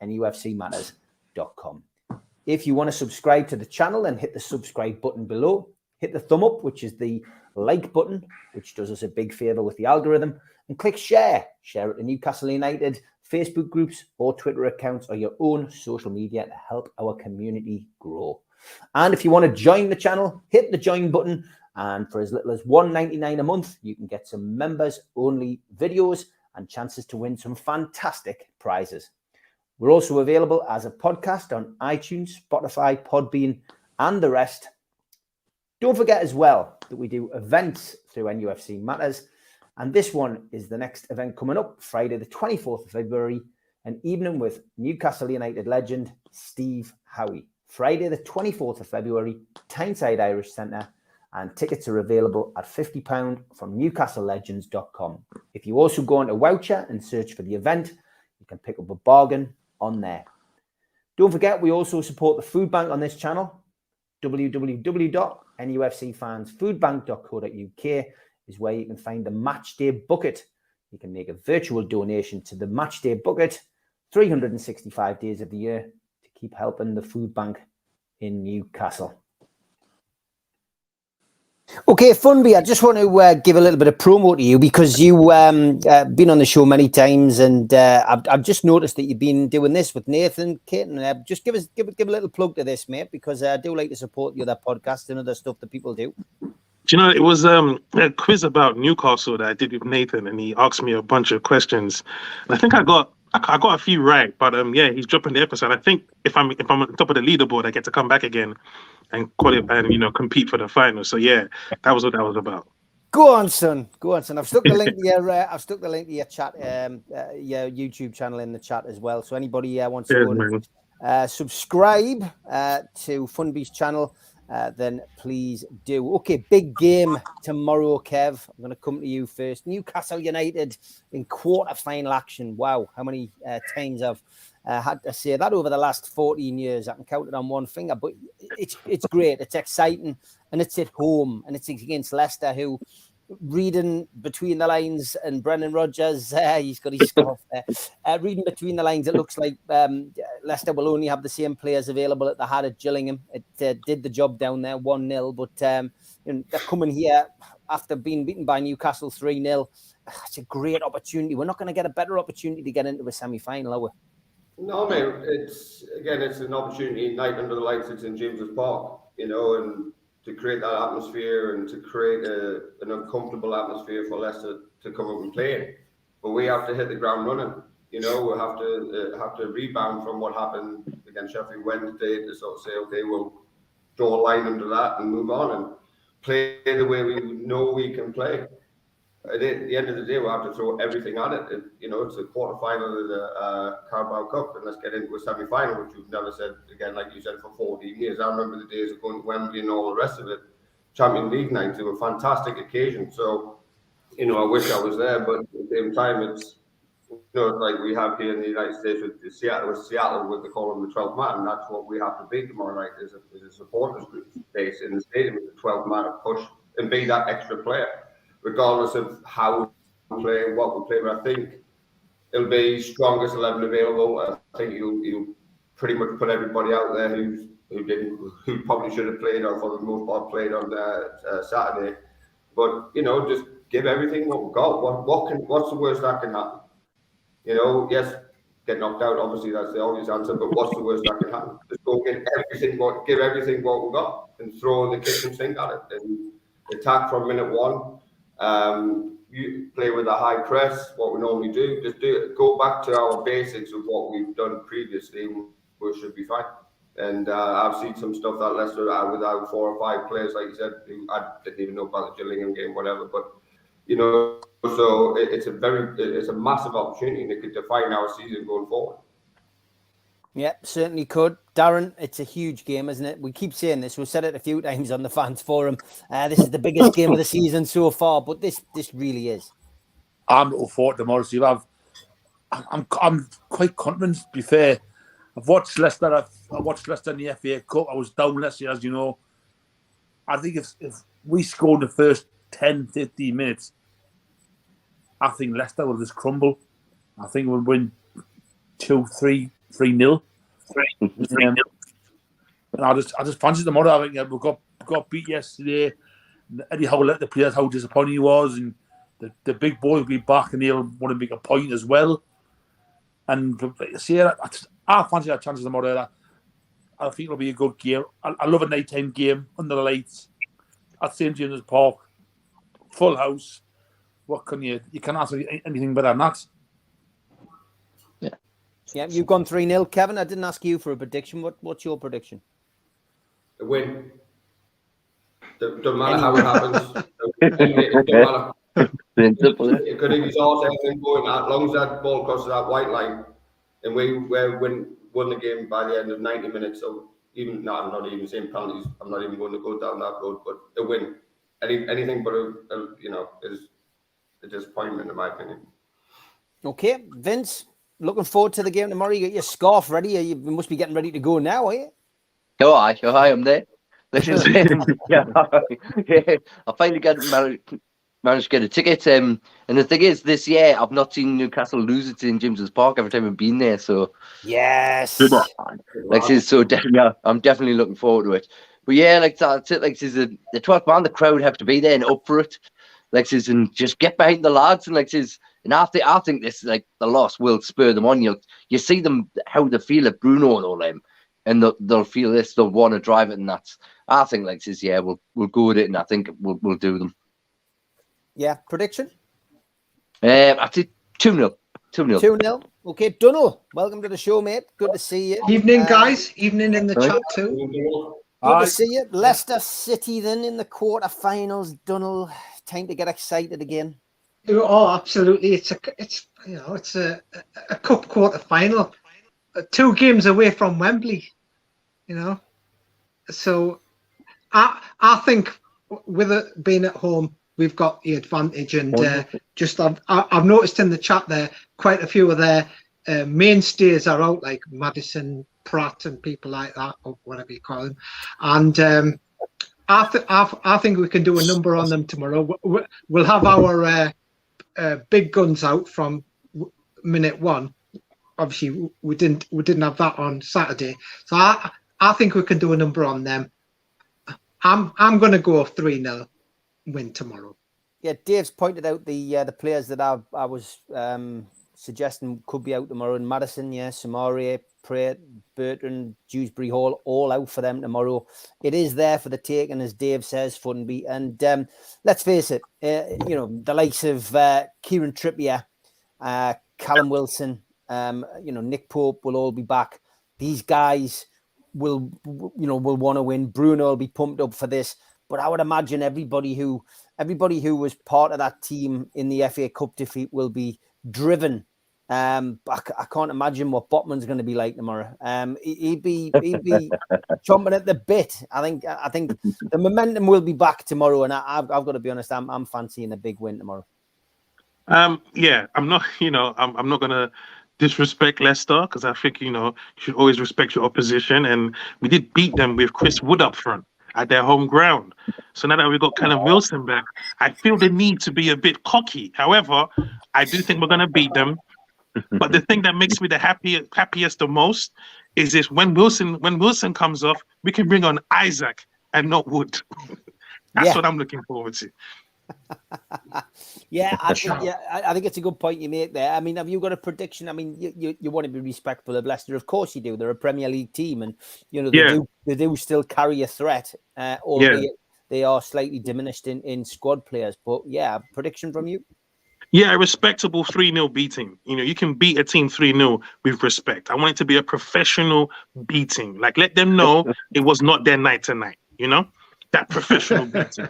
NUFCmatters.com. If you want to subscribe to the channel, then hit the subscribe button below. Hit the thumb up, which is the like button, which does us a big favour with the algorithm. And click share. Share it to Newcastle United Facebook groups or Twitter accounts or your own social media to help our community grow. And if you want to join the channel, hit the join button. And for as little as $1.99 a month, you can get some members-only videos and chances to win some fantastic prizes. We're also available as a podcast on iTunes, Spotify, Podbean, and the rest. Don't forget as well that we do events through NUFC Matters. And this one is the next event coming up, Friday the 24th of February, an evening with Newcastle United legend Steve Howie. Friday the 24th of February, Tyneside Irish Centre, and tickets are available at £50 from newcastlelegends.com. If you also go onto Voucher and search for the event, you can pick up a bargain on there. Don't forget, we also support the food bank on this channel. www.nufcfansfoodbank.co.uk is where you can find the Matchday Bucket. You can make a virtual donation to the Matchday Bucket 365 days of the year to keep helping the food bank in Newcastle. Okay, Funby, I just want to give a little bit of promo to you because you've been on the show many times, and I've just noticed that you've been doing this with Nathan Caton. Just give a little plug to this, mate, because I do like to support the other podcasts and other stuff that people do.
Do you know, it was a quiz about Newcastle that I did with Nathan, and he asked me a bunch of questions. And I think I got a few right, but yeah, he's dropping the episode. I think if I'm on top of the leaderboard, I get to come back again and qualify and compete for the final. So yeah, that was what that was about.
Go on, son. I've stuck the link to your chat, your YouTube channel in the chat as well. So anybody wants to go and subscribe to Funby's channel, then please do. Okay, big game tomorrow, Kev. I'm going to come to you first. Newcastle United in quarter-final action. Wow, how many times I've had to say that over the last 14 years. I can count it on one finger, but it's great. It's exciting, and it's at home, and it's against Leicester, who, reading between the lines, and Brendan Rodgers, he's got his scarf there. Reading between the lines, it looks like Leicester will only have the same players available that they had at Gillingham. It did the job down there, 1-0, but they're coming here after being beaten by Newcastle 3-0. It's a great opportunity. We're not going to get a better opportunity to get into a semi-final, are we?
No, mate. It's an opportunity night under the lights. It's in James's Park, and to create that atmosphere and to create an uncomfortable atmosphere for Leicester to come up and play. But we have to hit the ground running. We have to rebound from what happened against Sheffield Wednesday to sort of say, okay, we'll draw a line under that and move on and play the way we know we can play. At the end of the day, we'll have to throw everything at it. It's a quarter-final of the Carabao Cup, and let's get into a semi-final, which we've never said, again, like you said, for 14 years. I remember the days of going to Wembley and all the rest of it. Champions League nights, they were fantastic occasions. So, I wish I was there, but at the same time, it's like we have here in the United States with Seattle, what they call them the 12th man, and that's what we have to be tomorrow night is a supporters group base in the stadium with the 12th man to push and be that extra player, regardless of how we play, what we play. But I think it'll be strongest 11 available. I think you'll pretty much put everybody out there who probably should have played, or for the most part played on Saturday. But just give everything what we've got. What's the worst that can happen? Yes, get knocked out. Obviously, that's the obvious answer. But what's the worst that can happen? Just go give everything what we've got, and throw the kitchen sink at it, and attack from minute one. You play with a high press, what we normally do. Just do it. Go back to our basics of what we've done previously. We should be fine. And I've seen some stuff that Leicester are without 4 or 5 players, like you said. I didn't even know about the Gillingham game, whatever. But so it's a massive opportunity, and it could define our season going forward.
Yep, certainly could. Darren, it's a huge game, isn't it? We keep saying this. We've said it a few times on the fans forum. This is the biggest game of the season so far, but this really is.
I'm looking forward to tomorrow, Steve. I'm quite confident, to be fair. I've watched Leicester. I watched Leicester in the FA Cup. I was down Leicester, as you know. I think if we scored the first 10, 15 minutes, I think Leicester will just crumble. I think we'll win 2-3, 3-0. And I just fancy tomorrow. I think we got beat yesterday. Eddie Howe let the players how disappointing he was, and the big boy will be back and he'll want to make a point as well. And see, I fancy our chances tomorrow. I think it'll be a good game. I love a nighttime game under the lights at St James's Park, full house. What can you can't ask anything better than that.
Yeah, you've gone 3-0, Kevin. I didn't ask you for a prediction. What's your prediction?
A win. Doesn't matter how it happens. It don't matter. It could exhaust anything going as long as that ball crosses that white line, and we won the game by the end of 90 minutes. So I'm not even saying penalties. I'm not even going to go down that road. But a win, anything but is a disappointment in my opinion.
Okay, Vince. Looking forward to the game tomorrow. You got your scarf ready. You must be getting ready to go now, are you?
Oh, I'm there. Yeah, I finally managed to get a ticket. And the thing is, this year I've not seen Newcastle lose it in James's Park every time I've been there. So
yes,
so definitely, I'm definitely looking forward to it. But yeah, that's it. The 12th man, the crowd have to be there and up for it. And just get behind the lads and and I think this the loss will spur them on. You see them how they feel at Bruno and all them, and they'll feel this. They'll want to drive it, and I think we'll go with it, and I think we'll do them.
Yeah, prediction.
I think 2-0.
2-0. Okay, Donald, welcome to the show, mate. Good to see you.
Evening, guys. Evening in the chat too.
Good to see you. Leicester City then in the quarterfinals. Donald, time to get excited again.
Oh, absolutely! It's a cup quarter final, 2 games away from Wembley. So I think with it being at home, we've got the advantage. And I've noticed in the chat there quite a few of their mainstays are out, like Madison, Pratt, and people like that, or whatever you call them. And I think we can do a number on them tomorrow. We'll have our big guns out from minute one. Obviously, we didn't have that on Saturday, so I think we can do a number on them. I'm going to go 3-0 win tomorrow.
Yeah, Dave's pointed out the players that I was suggesting could be out tomorrow. And Madison, Samaria, Pratt, Bertrand, Dewsbury Hall, all out for them tomorrow. It is there for the taking, as Dave says, Funby. And let's face it, the likes of Kieran Trippier, Callum Wilson, Nick Pope will all be back. These guys will want to win. Bruno will be pumped up for this. But I would imagine everybody who was part of that team in the FA Cup defeat will be driven. I can't imagine what Botman's going to be like tomorrow. He'd be chomping at the bit. I think the momentum will be back tomorrow, and I've got to be honest. I'm fancying a big win tomorrow.
Yeah, I'm not. I'm not going to disrespect Leicester, because I think you should always respect your opposition, and we did beat them with Chris Wood up front at their home ground. So now that we've got Callum Wilson back, I feel the need to be a bit cocky. However, I do think we're going to beat them. But the thing that makes me the happiest the most is this: when Wilson comes off, we can bring on Isaac and not Wood. That's what I'm looking forward to.
I think it's a good point you make there. I mean, have you got a prediction? I mean, you want to be respectful of Leicester, of course you do. They're a Premier League team, and they do still carry a threat, albeit they are slightly diminished in squad players. But a prediction from you?
Yeah, a respectable 3-0 beating. You can beat a team 3-0 with respect. I want it to be a professional beating. Like, let them know it was not their night tonight, That professional beating.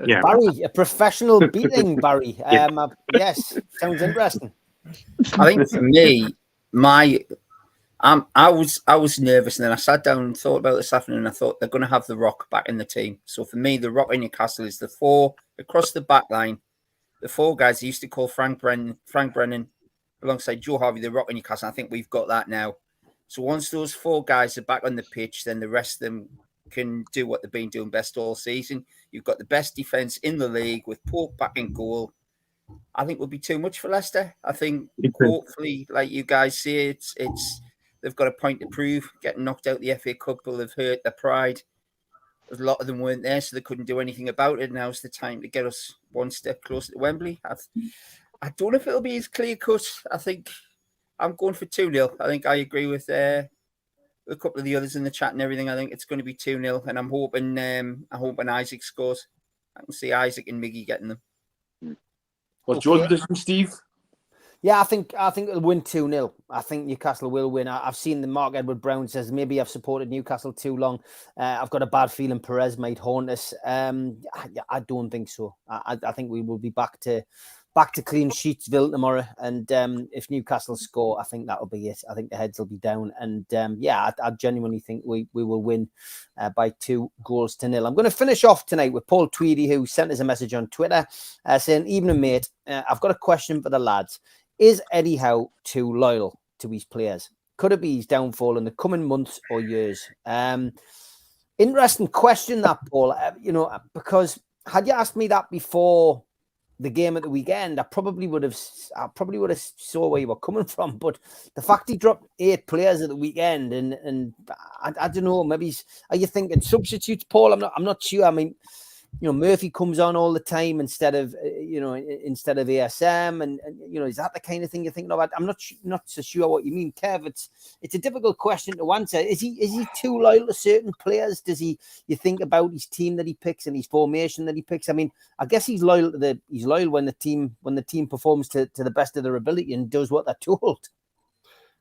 Yeah.
Barry, a professional beating, Barry. Yes, sounds interesting.
I think for me, I was nervous, and then I sat down and thought about this afternoon. I thought they're going to have the Rock back in the team. So for me, the Rock in Newcastle is the 4 across the back line. The 4 guys they used to call Frank Brennan, alongside Joe Harvey, the Rock in Newcastle. I think we've got that now. So once those 4 guys are back on the pitch, then the rest of them can do what they've been doing best all season. You've got the best defence in the league with Pope back in goal. I think it would be too much for Leicester. I think hopefully, like you guys say, it's they've got a point to prove. Getting knocked out the FA Cup will have hurt their pride. A lot of them weren't there, so they couldn't do anything about it. Now's the time to get us one step closer to Wembley. I don't know if it'll be as clear cut. I think I'm going for 2-0. I think I agree with a couple of the others in the chat and everything. I think it's going to be 2-0, and I'm hoping Isaac scores. I can see Isaac and Miggy getting them.
What's your position, Steve?
Yeah, I think it'll win 2-0. I think Newcastle will win. I've seen the Mark Edward Brown says maybe I've supported Newcastle too long. I've got a bad feeling Perez might haunt us. I don't think so. I think we will be back to clean sheetsville tomorrow. And if Newcastle score, I think that'll be it. I think the heads will be down. And I genuinely think we will win by 2-0. I'm going to finish off tonight with Paul Tweedy, who sent us a message on Twitter saying, "Evening, mate. I've got a question for the lads. Is Eddie Howe too loyal to his players? Could it be his downfall in the coming months or years?" Interesting question, that, Paul. Because had you asked me that before the game at the weekend, I probably would have saw where you were coming from. But the fact he dropped 8 players at the weekend, and I don't know, maybe are you thinking substitutes, Paul? I'm not sure. I mean, Murphy comes on all the time instead of ASM, and is that the kind of thing you're thinking about? I'm not so sure what you mean, Kev. It's a difficult question to answer. Is he too loyal to certain players? Does you think about his team that he picks and his formation that he picks? I mean, I guess he's loyal when the team performs to the best of their ability and does what they're told.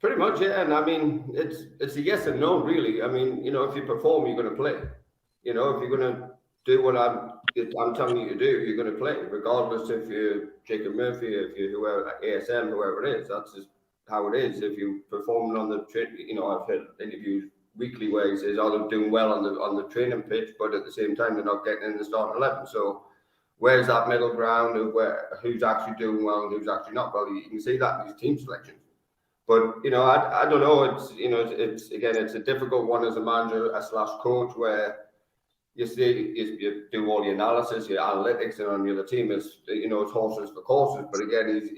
Pretty much, yeah. And I mean, it's a yes and no, really. I mean, if you perform, you're going to play. If you're going to do what I'm telling you to do, you're going to play, regardless if you're Jacob Murphy, if you're whoever, ASM, whoever it is. That's just how it is. If you perform on the I've heard interviews weekly where he says, "Oh, they're doing well on the training pitch," but at the same time they're not getting in the starting 11. So where's that middle ground of who's actually doing well and who's actually not well? You can see that in these team selections. But I don't know. It's again, it's a difficult one as a manager / coach where you see, you do all the analysis, your analytics, and on the other team is, it's horses for courses. But again,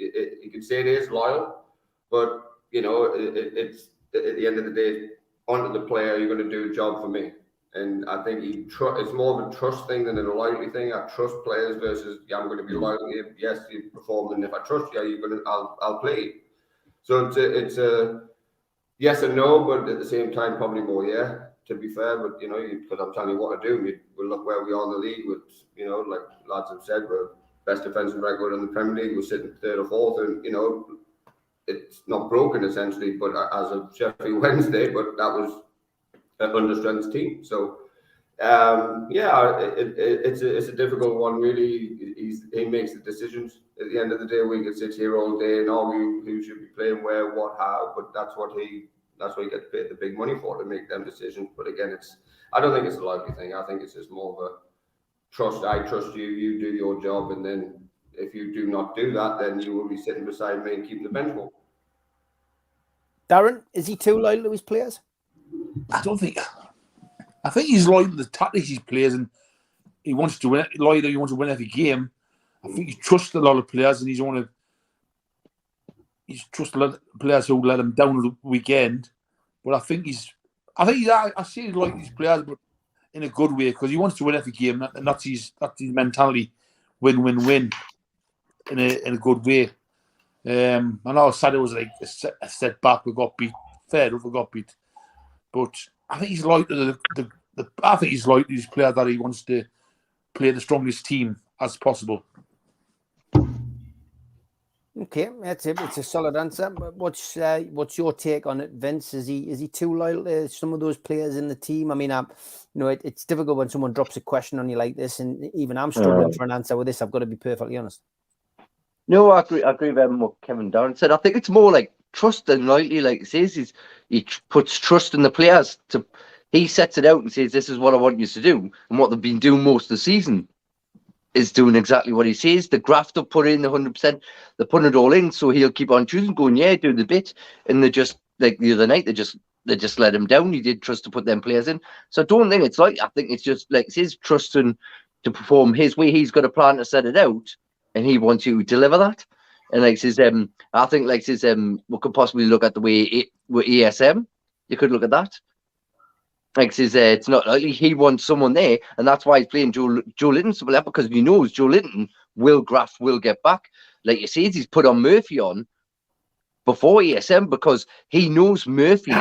you could say it is loyal, but it's at the end of the day, onto the player, you're going to do a job for me. And I think it's more of a trust thing than a loyalty thing. I trust players versus I'm going to be loyal. Yes, you perform, and if I trust you, I'll play you. So it's a yes and no, but at the same time, probably more yeah. To be fair, but because I'm telling you what to do, we'll look where we are in the league. With like lads have said, we're best defensive record in the Premier League. We're sitting 3rd or 4th, and it's not broken essentially. But as of Sheffield Wednesday, but that was an understrength team. So it's a difficult one. Really, he makes the decisions. At the end of the day, we can sit here all day and argue who should be playing where, what, how. But that's what he gets paid the big money for, to make them decisions. But again, I don't think it's a loyalty thing. I think it's just more of a trust. I trust you, you do your job, and then if you do not do that, then you will be sitting beside me and keeping the bench warm.
Darren, is he too loyal to his players?
I think he's loyal to the tactics he plays, and he wants to win. Loyal, he wants to win every game. I think he trusts a lot of players, and he's trusted a lot of players who let him down the weekend. But I see he's like these players, but in a good way, because he wants to win every game, and that's his mentality: win in a good way. I know Saturday was like a setback. We got beat. Fair enough, we got beat. But I think he's like I think he's like these players that he wants to play the strongest team as possible.
Okay, that's it. It's a solid answer. But what's your take on it, Vince? Is he too loyal to some of those players in the team? I mean, it's difficult when someone drops a question on you like this, and even I'm struggling for an answer with this. I've got to be perfectly honest.
No, I agree with what Kevin Darren said. I think it's more like trust and loyalty, like he says, he puts trust in the players. He sets it out and says, "This is what I want you to do," and what they've been doing most of the season is doing exactly what he says. The graft have put in 100%. They're putting it all in, so he'll keep on choosing, going, "Yeah, do the bit." And they just, like the other night, they just let him down. He did trust to put them players in. So I don't think it's like, I think it's just like his trusting to perform his way. He's got a plan to set it out, and he wants you to deliver that. And like says, I think like says, we could possibly look at the way with ESM. You could look at that. Like says, it's not likely he wants someone there, and that's why he's playing Joe Linton so well, because he knows Joe Linton will get back. Like you says, he's put on Murphy on before ESM because he knows Murphy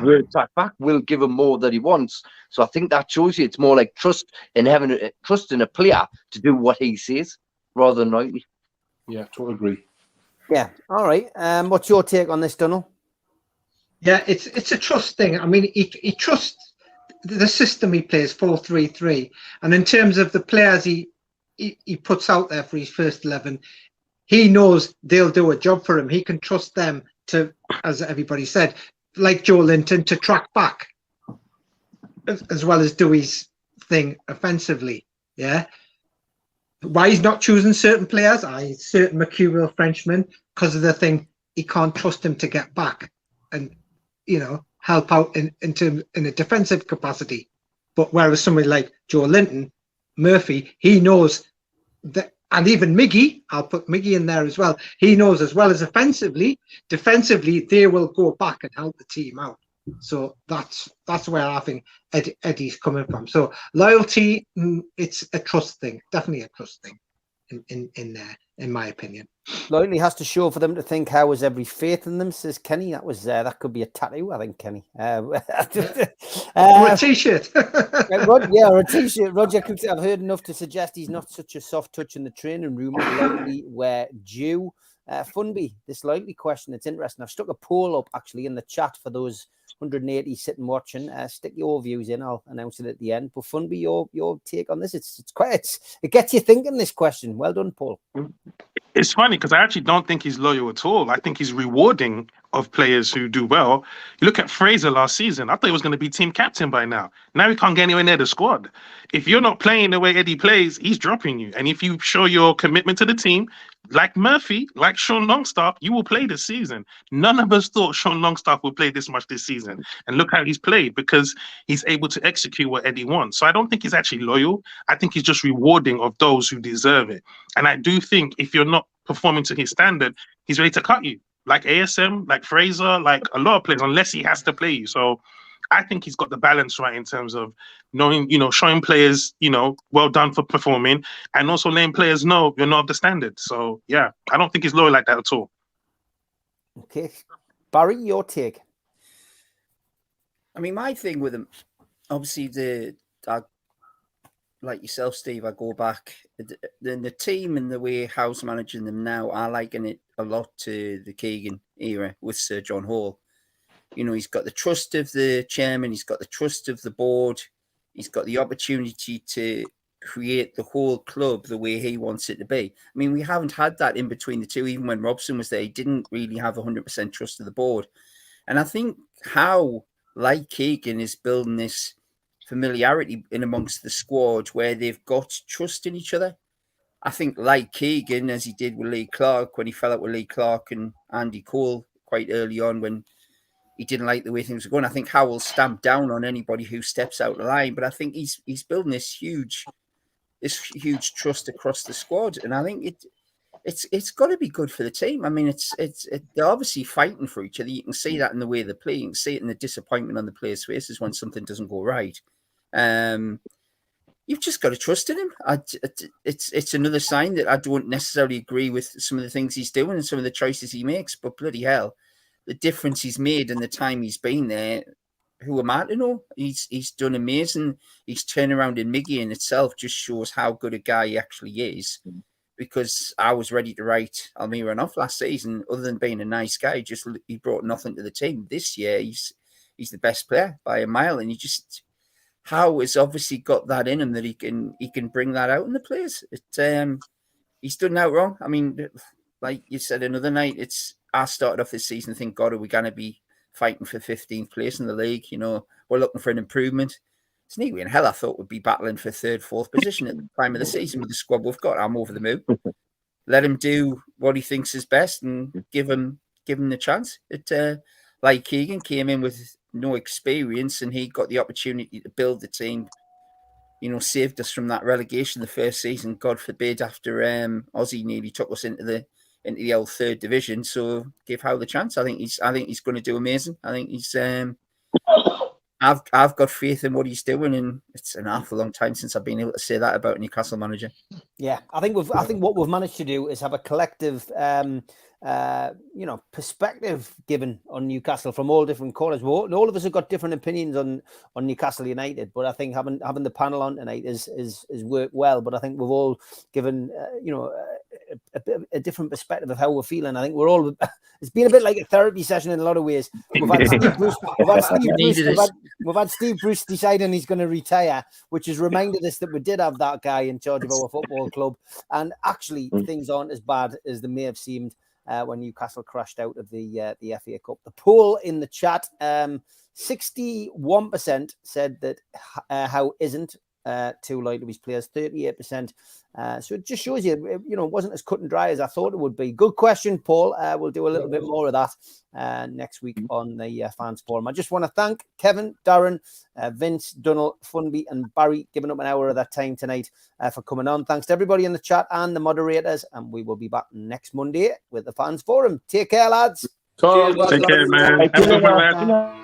will attack back, will give him more than he wants. So I think that shows you it's more like trust in having trust in a player to do what he says rather than likely.
Yeah, totally agree.
Yeah. All right. What's your take on this, Donald?
Yeah, it's a trust thing. I mean, he trusts the system he plays, 4-3-3, and in terms of the players he puts out there for his first 11, he knows they'll do a job for him. He can trust them to, as everybody said, like Joe Linton, to track back as well as do his thing offensively. Yeah. Why he's not choosing certain players, certain mercurial Frenchmen, because of the thing, he can't trust him to get back and, help out in a defensive capacity. But whereas somebody like Joe Linton, Murphy, he knows that, and even Miggy, I'll put Miggy in there as well. He knows as well as defensively, they will go back and help the team out. So that's where I think Eddie's coming from. So loyalty, it's a trust thing, definitely a trust thing in there, in my opinion.
Loyalty has to show for them to think, how was every faith in them, says Kenny. That could be a tattoo, I think, Kenny.
Or a t-shirt.
Or a t-shirt. Roger Cook, I've heard enough to suggest he's not such a soft touch in the training room. Loyalty were due. Funby, this loyalty question, it's interesting. I've stuck a poll up actually in the chat for those 180 sitting watching. Stick your views in. I'll announce it at the end. But Funby, your take on this? It gets you thinking, this question. Well done, Paul.
It's funny because I actually don't think he's loyal at all. I think he's rewarding of players who do well. You look at Fraser last season. I thought he was going to be team captain by now. Now he can't get anywhere near the squad. If you're not playing the way Eddie plays, he's dropping you. And if you show your commitment to the team, like Murphy, like Sean Longstaff, you will play this season. None of us thought Sean Longstaff would play this much this season. And look how he's played, because he's able to execute what Eddie wants. So I don't think he's actually loyal. I think he's just rewarding of those who deserve it. And I do think if you're not performing to his standard, he's ready to cut you. Like ASM, like Fraser, like a lot of players, unless he has to play you. So I think he's got the balance right in terms of knowing, showing players, well done for performing, and also letting players know you're not of the standard. So yeah, I don't think he's loyal like that at all.
Okay. Barry, your take.
I mean, my thing with him, obviously, like yourself, Steve, I go back. The team and the way Howe's managing them now, I liken it a lot to the Keegan era with Sir John Hall. He's got the trust of the chairman. He's got the trust of the board. He's got the opportunity to create the whole club the way he wants it to be. I mean, we haven't had that in between the two. Even when Robson was there, he didn't really have 100% trust of the board. And I think Howe, like Keegan, is building this familiarity in amongst the squad where they've got trust in each other. I think like Keegan, as he did with Lee Clark, when he fell out with Lee Clark and Andy Cole quite early on when he didn't like the way things were going, I think Howe will stamp down on anybody who steps out the line. But I think he's building this huge trust across the squad, and I think it's got to be good for the team. I mean, they're obviously fighting for each other. You can see that in the way they play. You can see it in the disappointment on the players' faces when something doesn't go right. You've just got to trust in him. It's another sign that I don't necessarily agree with some of the things he's doing and some of the choices he makes, but bloody hell, the difference he's made in the time he's been there, who am I to know? He's done amazing. His turnaround in Miggy in itself just shows how good a guy he actually is. Because I was ready to write Almiron off last season, other than being a nice guy, he brought nothing to the team. This year, he's the best player by a mile, and Howe has obviously got that in him that he can bring that out in the players. He's done out wrong. I mean, like you said another night, I started off this season thinking, God, are we going to be fighting for 15th place in the league? You know, we're looking for an improvement. It's neat in hell. I thought we'd be battling for 3rd, 4th position at the time of the season with the squad we've got. I'm over the moon. Let him do what he thinks is best and give him the chance. Like Keegan came in with no experience and he got the opportunity to build the team. You know, saved us from that relegation the first season. God forbid, after Aussie nearly took us into the old 3rd division. So give Howe the chance. I think he's going to do amazing. I think he's. I've got faith in what he's doing, and it's an awful long time since I've been able to say that about a Newcastle manager.
Yeah, I think what we've managed to do is have a collective, perspective given on Newcastle from all different corners. All of us have got different opinions on Newcastle United, but I think having the panel on tonight is worked well. But I think we've all given a different perspective of how we're feeling. I think we're all. It's been a bit like a therapy session in a lot of ways. We've had Steve Bruce. We've had Steve Bruce deciding he's going to retire, which has reminded us that we did have that guy in charge of our football club. And actually, things aren't as bad as they may have seemed when Newcastle crashed out of the FA Cup. The poll in the chat, 61% said that Howe isn't too loyal to his players, 38%. So it just shows you, it wasn't as cut and dry as I thought it would be. Good question, Paul. We'll do a little bit more of that next week on the Fans Forum. I just want to thank Kevin, Darren, Vince, Dunnell, Funby and Barry giving up an hour of their time tonight for coming on. Thanks to everybody in the chat and the moderators, and we will be back next Monday with the Fans Forum. Take care, lads.
Take care, man. Have a good one, lad.